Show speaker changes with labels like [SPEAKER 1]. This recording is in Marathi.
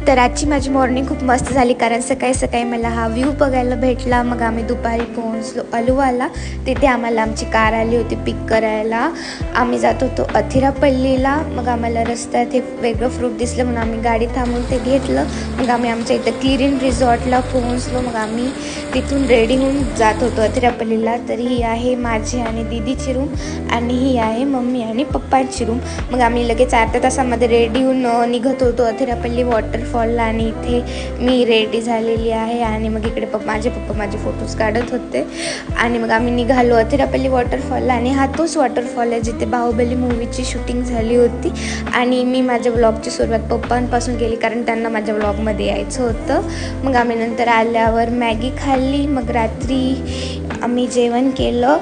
[SPEAKER 1] तर आजची माझी मॉर्निंग खूप मस्त झाली, कारण सकाळी सकाळी मला हा व्ह्यू बघायला भेटला. मग आम्ही दुपारी पोहोचलो अलुवाला. तिथे आम्हाला आमची कार आली होती पिक करायला. आम्ही जात होतो अथिरापल्लीला. मग आम्हाला रस्त्यात हे वेगळं फ्रूट दिसलं म्हणून आम्ही गाडी थांबवून ते घेतलं. मग आम्ही आमच्या इथं क्लिरीन रिसॉर्टला पोहोचलो. मग आम्ही तिथून रेडी होऊन जात होतो अथिरापल्लीला. तर ही आहे माझी आणि दीदीची रूम आणि ही आहे मम्मी आणि पप्पांची रूम. मग आम्ही लगेच अर्ध्या तासामध्ये रेडी होऊन निघत होतो अथिरापल्ली वॉटरफॉलला. आणि इथे मी रेडी झालेली आहे आणि मग इकडे माझे पप्पा माझे फोटोज काढत होते. आणि मग आम्ही निघालो अथिरापल्ली वॉटरफॉलला. आणि हा तोच वॉटरफॉल आहे जिथे बाहुबली मूवीची शूटिंग झाली होती. आणि मी माझ्या व्लॉगची सुरुवात पप्पांपासून केली, कारण त्यांना माझ्या व्लॉगमध्ये यायचं होतं. मग आम्ही नंतर आल्यावर मॅगी खाल्ली. मग रात्री आम्ही जेवण केलं.